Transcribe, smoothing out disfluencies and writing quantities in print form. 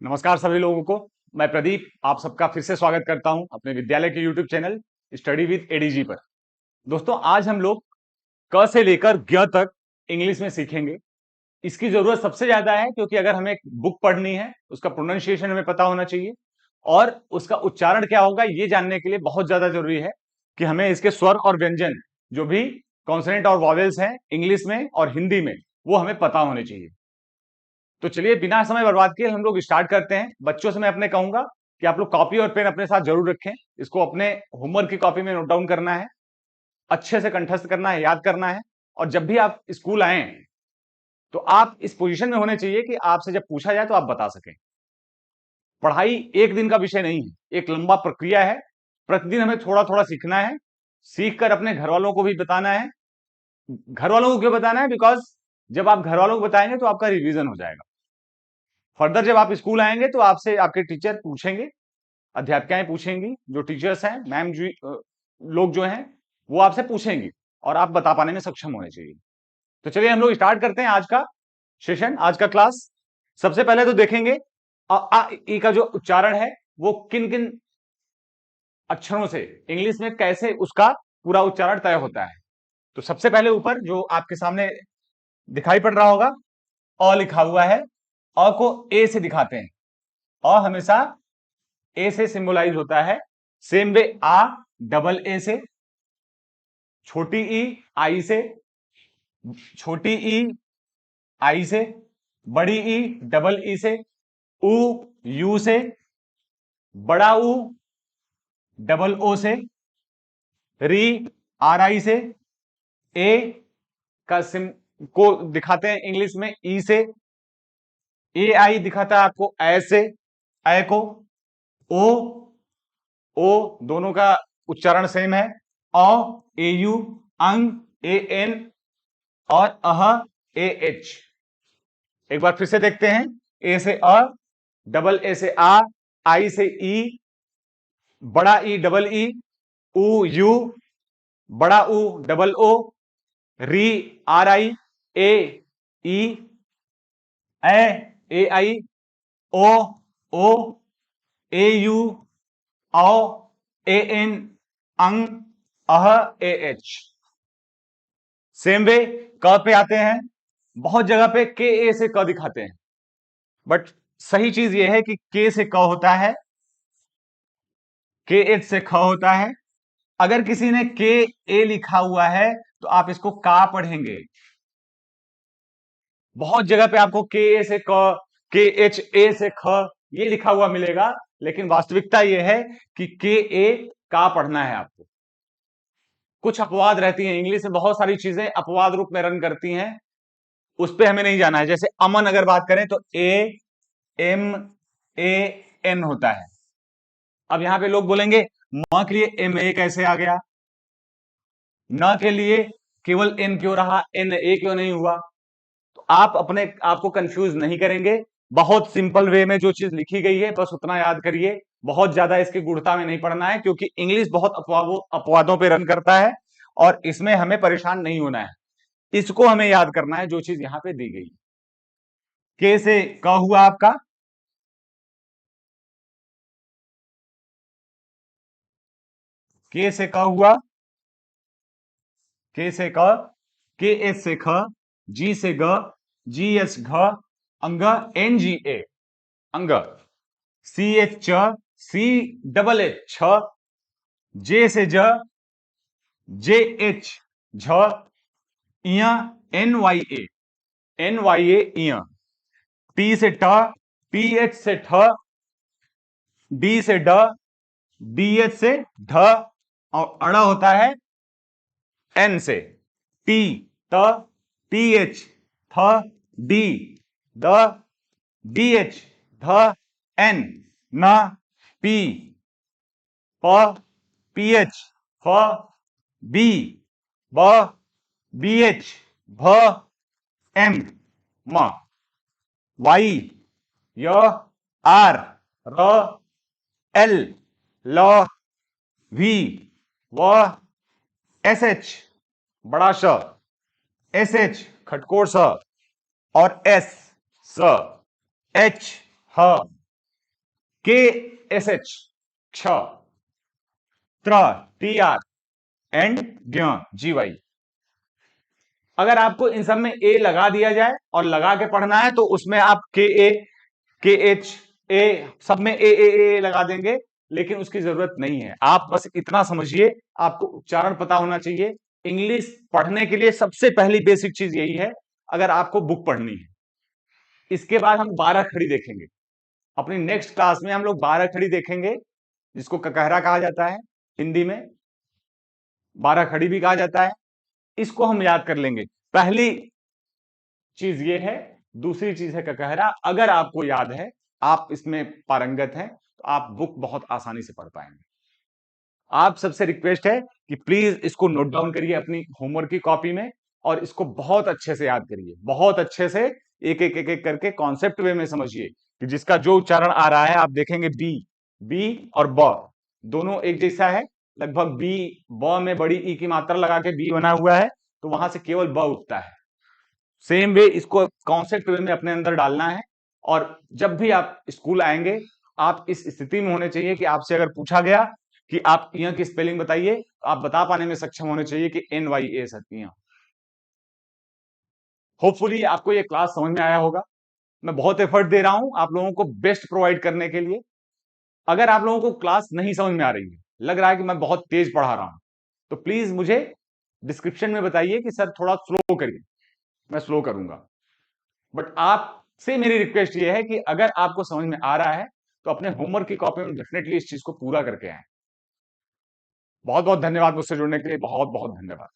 नमस्कार सभी लोगों को। मैं प्रदीप आप सबका फिर से स्वागत करता हूं अपने विद्यालय के YouTube channel study with ADG पर। दोस्तों, आज हम लोग क से लेकर ज्ञ तक इंग्लिश में सीखेंगे। इसकी जरूरत सबसे ज्यादा है क्योंकि अगर हमें एक बुक पढ़नी है, उसका प्रोनाउंसिएशन हमें पता होना चाहिए और उसका उच्चारण क्या होगा ये जानने के लिए बहुत ज्यादा जरूरी है कि हमें इसके स्वर और व्यंजन, जो भी कॉन्सोनेंट और वॉवेल्स हैं इंग्लिश में और हिंदी में, वो हमें पता होने चाहिए। तो चलिए बिना समय बर्बाद किए हम लोग स्टार्ट करते हैं। बच्चों से मैं अपने कहूंगा कि आप लोग कॉपी और पेन अपने साथ जरूर रखें। इसको अपने होमवर्क की कॉपी में नोट डाउन करना है, अच्छे से कंठस्थ करना है, याद करना है। और जब भी आप स्कूल आए तो आप इस पोजीशन में होने चाहिए कि आपसे जब पूछा जाए तो आप बता सकें। पढ़ाई एक दिन का विषय नहीं है, एक लंबा प्रक्रिया है। प्रतिदिन हमें थोड़ा थोड़ा सीखना है, सीख कर अपने घर वालों को भी बताना है। घर वालों को क्यों बताना है? बिकॉज जब आप घर वालों को बताएंगे तो आपका रिवीजन हो जाएगा। फर्दर जब आप स्कूल आएंगे तो आपसे आपके टीचर पूछेंगे, अध्यापिकाएं पूछेंगी, जो टीचर्स हैं, मैम जी, लोग जो हैं वो आपसे पूछेंगे और आप बता पाने में सक्षम होने चाहिए। तो चलिए हम लोग स्टार्ट करते हैं आज का सेशन, आज का क्लास। सबसे पहले तो देखेंगे आ ई का जो उच्चारण है वो किन किन अक्षरों से इंग्लिश में कैसे उसका पूरा उच्चारण तय होता है। तो सबसे पहले ऊपर जो आपके सामने दिखाई पड़ रहा होगा, अ लिखा हुआ है। अ को ए से दिखाते हैं। अ हमेशा ए से सिंबलाइज होता है। Same way uh double A से, छोटी ई आई से, छोटी ई आई से, बड़ी ई डबल ई से, उ यू से, बड़ा उ डबल ओ से, री आर आई से, ए का सिम को दिखाते हैं इंग्लिश में ई से, ए आई दिखाता है आपको ऐसे, ऐ को, ओ ओ दोनों का उच्चारण सेम है। अ ए यू, अंग ए एन और अह ए एच। एक बार फिर से देखते हैं। ए से अ, डबल ए से आ, आई से ई, बड़ा ई डबल ई, उ यू, बड़ा उ डबल ओ, री are I, A E, A I, O O, A you, औ ए एन, अंग अह ए एच। सेम वे क पे आते हैं। बहुत जगह पे के ए से क दिखाते हैं, बट सही चीज यह है कि के से क होता है, के एच से ख होता है। अगर किसी ने के ए लिखा हुआ है तो आप इसको का पढ़ेंगे। बहुत जगह पे आपको के ए से क, के एच ए से ख ये लिखा हुआ मिलेगा, लेकिन वास्तविकता यह है कि के ए का पढ़ना है आपको। कुछ अपवाद रहती हैं, इंग्लिश में बहुत सारी चीजें अपवाद रूप में रन करती हैं, उस पर हमें नहीं जाना है। जैसे अमन अगर बात करें तो ए एम ए एन होता है। अब यहां पे लोग बोलेंगे म के लिए एम ए कैसे आ गया, न के लिए केवल एन क्यों रहा, एन ए क्यों नहीं हुआ? तो आप अपने आपको कंफ्यूज नहीं करेंगे। बहुत सिंपल वे में जो चीज लिखी गई है बस उतना याद करिए। बहुत ज्यादा इसकी गूढ़ता में नहीं पढ़ना है क्योंकि इंग्लिश बहुत अपवादों पे रन करता है और इसमें हमें परेशान नहीं होना है। इसको हमें याद करना है जो चीज यहां पे दी गई। के से क हुआ आपका, के से क हुआ, के से क, के एस से ख, जी से ग, जी एस घ, अंग एन जी ए अंग, सी एच च, सी डबल एच छ, जे से ज, जे एच झ, इया एन वाई ए, एन वाई ए इया, टी से ट, पी एच से ठ, डी से ड, डी एच से ढ और अड़ होता है एन से। टी त, टी एच थ, डी द, डी एच ध, एन न, पी प, पी एच फ, बी ब, बी एच भ, एम म, वाई य, आर र, एल ल, वी व, एस एच बड़ा श, एस एच खटकोर स और एस स, एच ह, के एस एच क्ष, त्र टी आर, एंड ज्ञ जी वाई। अगर आपको इन सब में ए लगा दिया जाए और लगा के पढ़ना है तो उसमें आप के ए, के एच, ए सब में ए लगा देंगे, लेकिन उसकी जरूरत नहीं है। आप बस इतना समझिए, आपको उच्चारण पता होना चाहिए। इंग्लिश पढ़ने के लिए सबसे पहली बेसिक चीज यही है, अगर आपको बुक पढ़नी है। इसके बाद हम 12 खड़ी देखेंगे। अपनी नेक्स्ट क्लास में हम लोग 12 खड़ी देखेंगे, जिसको ककहरा कहा जाता है हिंदी में, 12 खड़ी भी कहा जाता है। इसको हम याद कर लेंगे। पहली चीज ये है, दूसरी चीज है ककहरा। अगर आपको याद है, आप इसमें पारंगत हैं, तो आप बुक बहुत आसानी से पढ़ पाएंगे। आप सबसे रिक्वेस्ट है कि प्लीज इसको नोट डाउन करिए अपनी होमवर्क की कॉपी में, और इसको बहुत अच्छे से याद करिए, बहुत अच्छे से एक एक एक एक करके कॉन्सेप्ट वे में समझिए कि जिसका जो उच्चारण आ रहा है। आप देखेंगे बी, बी और ब दोनों एक जैसा है लगभग। बी, ब में बड़ी ई की मात्रा लगा के बी बना हुआ है, तो वहां से केवल ब उठता है। सेम वे इसको कॉन्सेप्ट वे में अपने अंदर डालना है। और जब भी आप स्कूल आएंगे, आप इस स्थिति में होने चाहिए कि आपसे अगर पूछा गया कि आप इया की स्पेलिंग बताइए, आप बता पाने में सक्षम होने चाहिए कि NYA सर। होपफुली आपको ये क्लास समझ में आया होगा। मैं बहुत एफर्ट दे रहा हूं आप लोगों को बेस्ट प्रोवाइड करने के लिए। अगर आप लोगों को क्लास नहीं समझ में आ रही है, लग रहा है कि मैं बहुत तेज पढ़ा रहा हूं, तो प्लीज मुझे डिस्क्रिप्शन में बताइए कि सर थोड़ा स्लो करिए, मैं स्लो करूंगा। बट आपसे मेरी रिक्वेस्ट ये है कि अगर आपको समझ में आ रहा है, तो अपने होमवर्क की कॉपी में डेफिनेटली इस चीज को पूरा करके आए। बहुत बहुत धन्यवाद मुझसे जुड़ने के लिए, बहुत बहुत धन्यवाद।